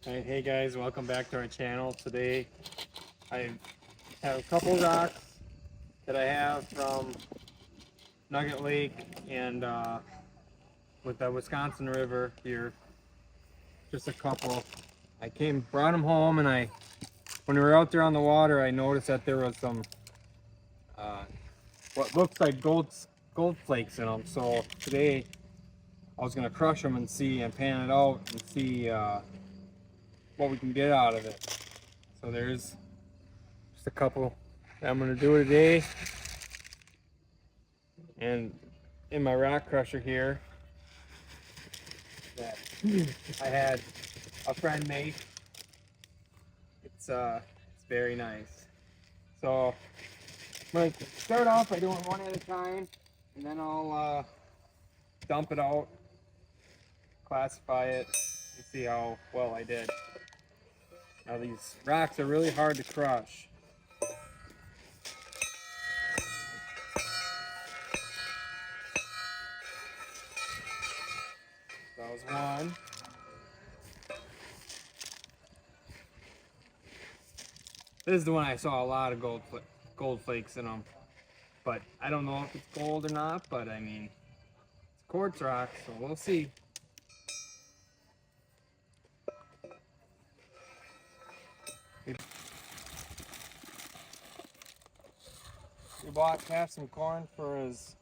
Alright, hey guys, welcome back to our channel. Today I have a couple rocks that I have from Nugget Lake and with the Wisconsin River here. Just a couple. Brought them home, and when we were out there on the water, I noticed that there was some what looks like gold flakes in them. So today I was gonna crush them and pan it out and see what we can get out of it. So there's just a couple that I'm gonna do today. And in my rock crusher here that I had a friend make. It's very nice. So I'm gonna start off by doing one at a time, and then I'll dump it out, classify it, and see how well I did. Now these rocks are really hard to crush. That was one. This is the one I saw a lot of gold flakes in them, but I don't know if it's gold or not. But I mean, it's quartz rock, so we'll see. We bought half some corn for his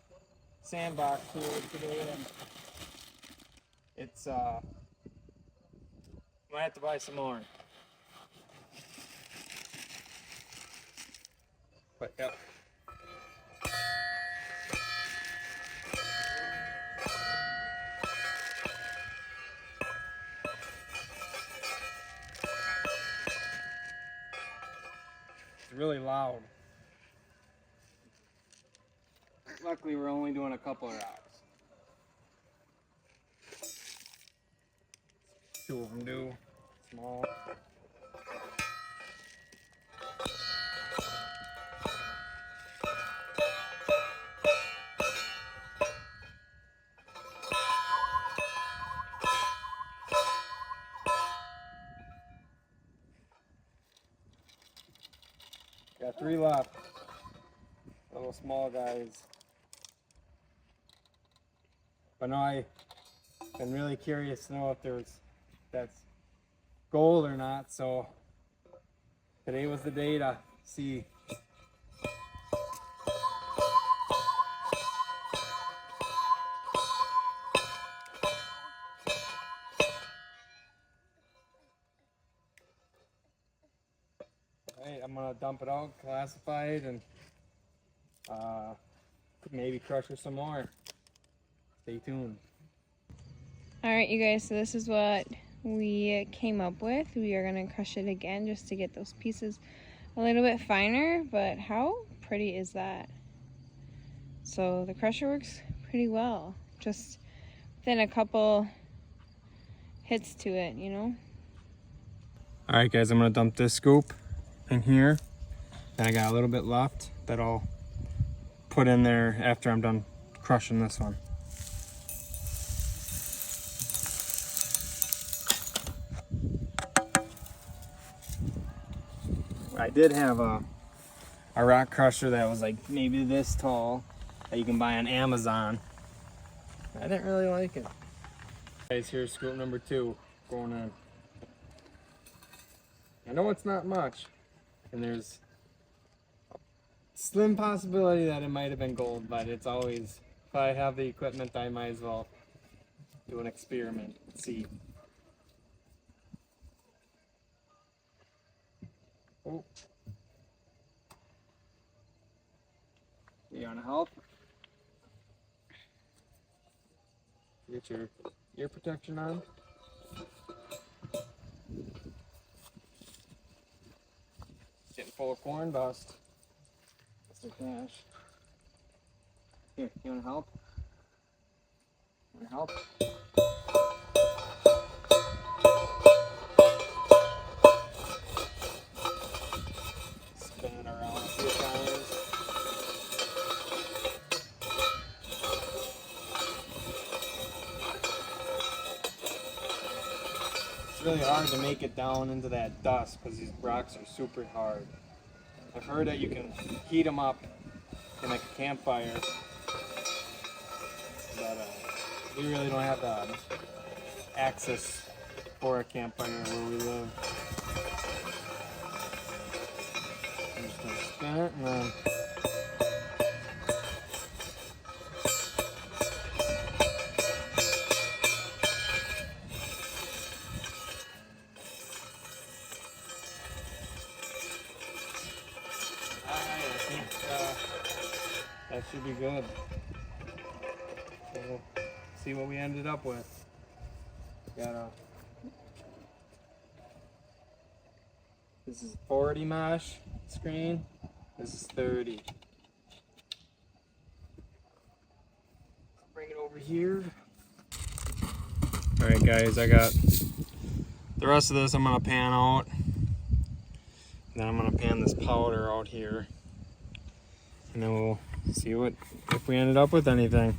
sandbox here today, and it's might have to buy some more. But yep. It's really loud. Luckily, we're only doing a couple of rocks. Two of them do. Small. Got 3 left. Little small guys. But no, I've been really curious to know if that's gold or not. So today was the day to see. Alright, I'm gonna dump it out, classify it, and maybe crush her some more. Stay tuned. Alright, you guys, so this is what we came up with. We are going to crush it again just to get those pieces a little bit finer, but how pretty is that? So the crusher works pretty well, just within a couple hits to it, you know? Alright guys, I'm going to dump this scoop in here. And I got a little bit left that I'll put in there after I'm done crushing this one. I did have a rock crusher that was like maybe this tall that you can buy on Amazon. I didn't really like it. Guys, here's scoop number 2 going on. I know it's not much, and there's a slim possibility that it might have been gold, but it's always, if I have the equipment, I might as well do an experiment and see. Oh. You wanna help? Get your ear protection on. Getting full of corn dust. Mr. Cash. Here, you wanna help? Wanna help? Spin it around a few times. it's really hard to make it down into that dust because these rocks are super hard. I've heard that you can heat them up in like a campfire, but we really don't have the access for a campfire where we live. I'm just gonna spin it and then I think that should be good. So we'll see what we ended up with. This is 40 mesh screen. This is 30. Bring it over here. All right, guys, I got the rest of this. I'm gonna pan out. Then I'm gonna pan this powder out here, and then we'll see if we ended up with anything.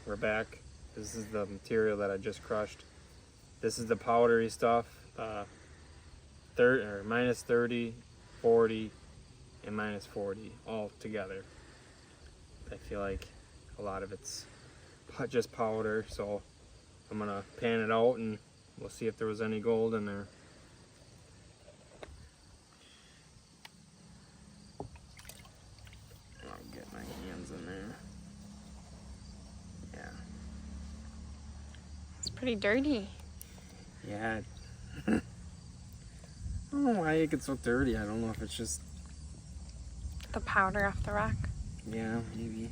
We're back. This is the material that I just crushed. This is the powdery stuff. Minus 30, 40, and minus 40 all together. I feel like a lot of it's just powder, so I'm gonna pan it out and we'll see if there was any gold in there. I'll get my hands in there. Yeah. It's pretty dirty. Yeah. I don't know why it gets so dirty. I don't know if it's just The powder off the rock. yeah, maybe.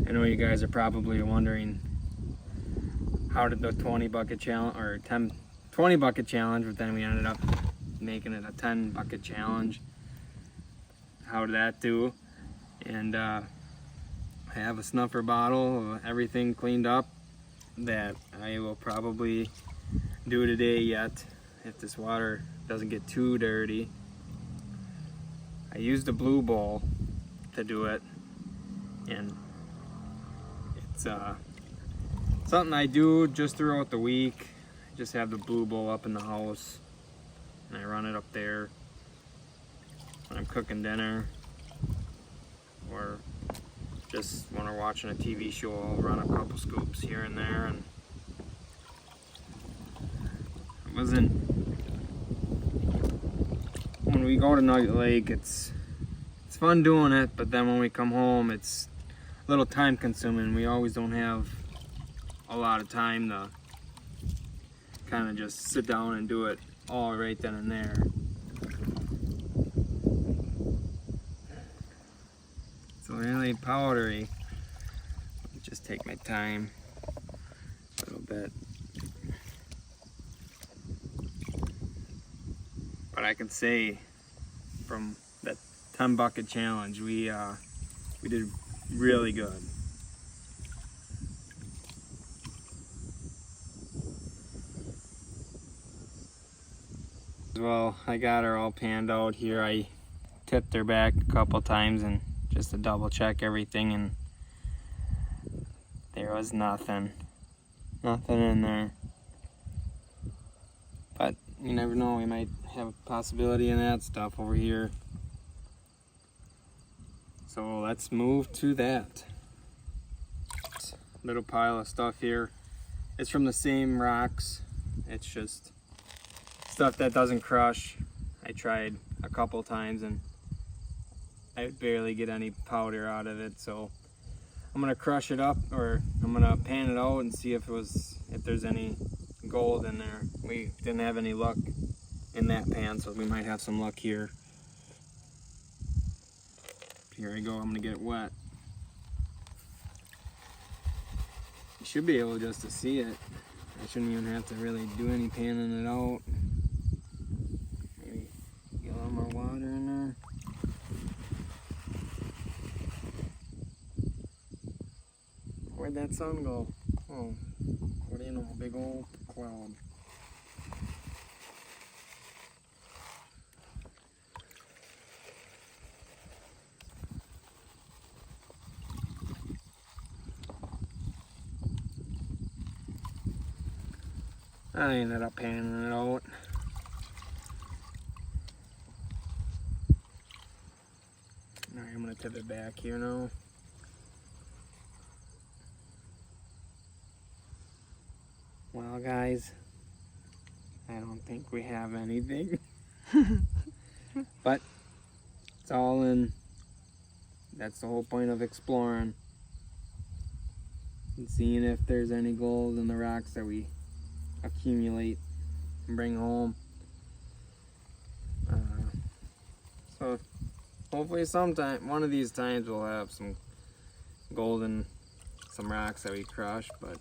I know you guys are probably wondering, how did the 20 bucket challenge or 20 bucket challenge, but then we ended up making it a 10 bucket challenge. How did that do? And I have a snuffer bottle of everything cleaned up that I will probably do today yet if this water doesn't get too dirty. I used a blue bowl to do it, and it's something I do just throughout the week. I just have the blue bowl up in the house and I run it up there when I'm cooking dinner, or just when we're watching a TV show. I'll run a couple scoops here and there. And it wasn't, when we go to Nugget Lake, it's fun doing it, but then when we come home, it's a little time consuming. We always don't have a lot of time to kind of just sit down and do it all right then and there. It's really powdery. Just take my time a little bit. But I can say from that 10 bucket challenge, we did really good. Well, I got her all panned out here. I tipped her back a couple times and just to double check everything, and there was nothing in there. But you never know, we might have a possibility in that stuff over here. So let's move to that. Little pile of stuff here. It's from the same rocks. It's just stuff that doesn't crush. I tried a couple times and I barely get any powder out of it, so I'm gonna crush it up, or I'm gonna pan it out and see if there's any gold in there. We didn't have any luck in that pan, so we might have some luck here. Here I go, I'm gonna get it wet. You should be able just to see it. I shouldn't even have to really do any panning it out. Maybe get a little more water in there. Where'd that sun go? Oh, what do you know, a big old cloud. I ended up panning it out. Alright, I'm gonna tip it back here now. Well, guys, I don't think we have anything. But it's all in. That's the whole point of exploring. And seeing if there's any gold in the rocks that we accumulate and bring home. So hopefully sometime, one of these times, we'll have some gold in some rocks that we crush, but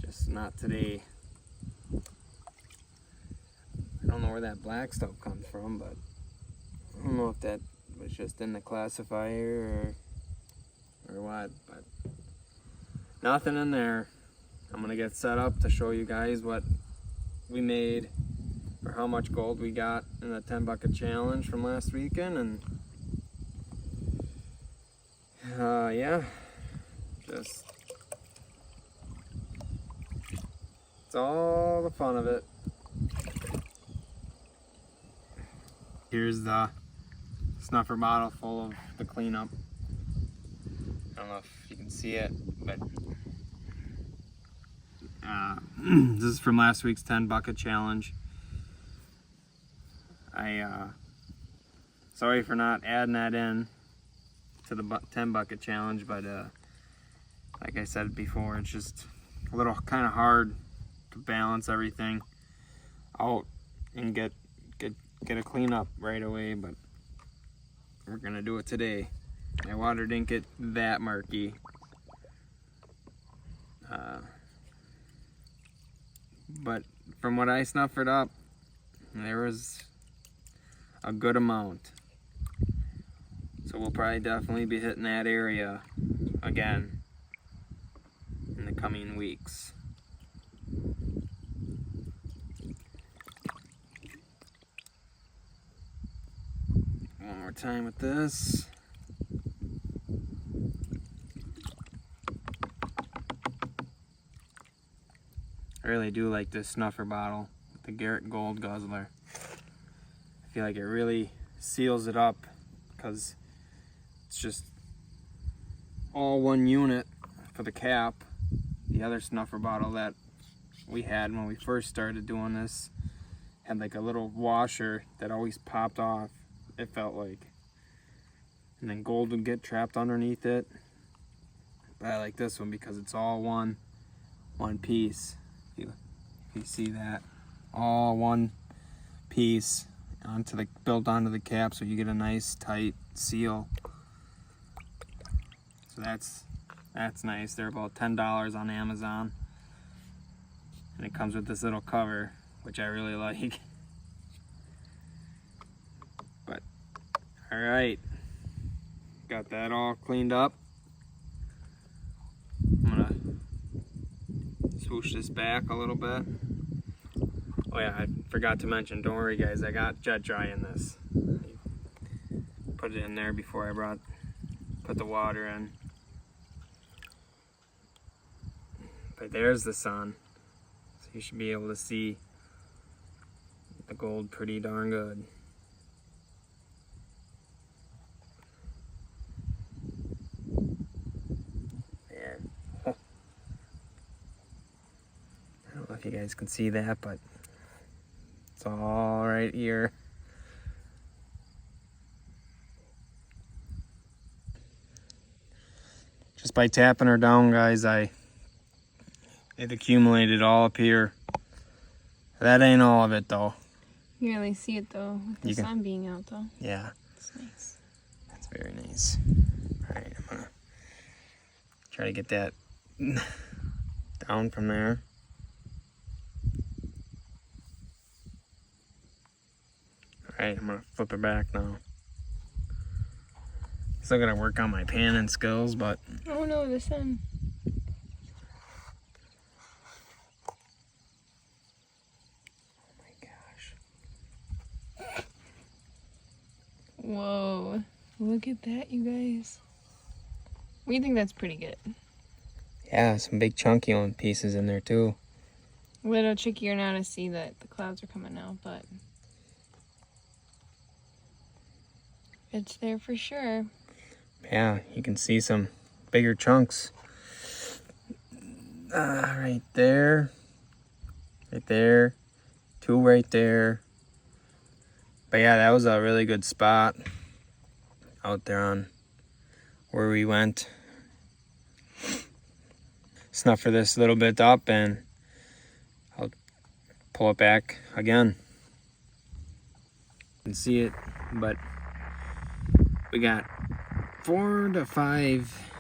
just not today. I don't know where that black stuff comes from, but I don't know if that was just in the classifier or what, but nothing in there. I'm gonna get set up to show you guys what we made or how much gold we got in the 10 bucket challenge from last weekend, and yeah, just it's all the fun of it. Here's the snuffer bottle full of the cleanup. I don't know if you can see it, but this is from last week's 10 bucket challenge. Sorry for not adding that in to the 10 bucket challenge, but like I said before, it's just a little kind of hard to balance everything out and get a cleanup right away, but we're gonna do it today. My water didn't get that murky. But from what I snuffered up, there was a good amount. So we'll probably definitely be hitting that area again in the coming weeks. One more time with this. I really do like this snuffer bottle, the Garrett Gold Guzzler. I feel like it really seals it up because it's just all one unit for the cap. The other snuffer bottle that we had when we first started doing this had like a little washer that always popped off, it felt like. And then gold would get trapped underneath it. But I like this one because it's all one piece. You see that? All one piece built onto the cap, so you get a nice tight seal. So that's nice. They're about $10 on Amazon. And it comes with this little cover, which I really like. But alright. Got that all cleaned up. I'm gonna swoosh this back a little bit. Oh yeah, I forgot to mention, don't worry guys, I got jet dry in this. Put it in there before I put the water in. But there's the sun. So you should be able to see the gold pretty darn good. Man. I don't know if you guys can see that, but it's all right here. Just by tapping her down, guys, it accumulated all up here. That ain't all of it though. You can really see it though, with the sun being out though. Yeah. It's nice. That's very nice. Alright, I'm gonna try to get that down from there. Alright, I'm gonna flip it back now. Still gotta work on my panning skills, but... Oh no, the sun. Oh my gosh. Whoa. Look at that, you guys. We think that's pretty good. Yeah, some big chunky one pieces in there too. A little trickier now to see that the clouds are coming out, but it's there for sure. Yeah, you can see some bigger chunks. Right there. Right there. 2 right there. But yeah, that was a really good spot out there on where we went. Snuff for this little bit up and I'll pull it back again. You can see it, but we got 4 to 5,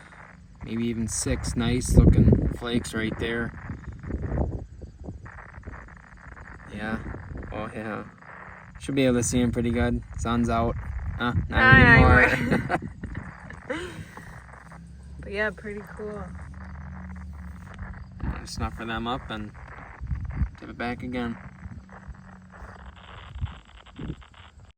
maybe even 6 nice looking flakes right there. Yeah, oh yeah. Should be able to see them pretty good. Sun's out. Not anymore. But yeah, pretty cool. Snuff for them up and tip it back again.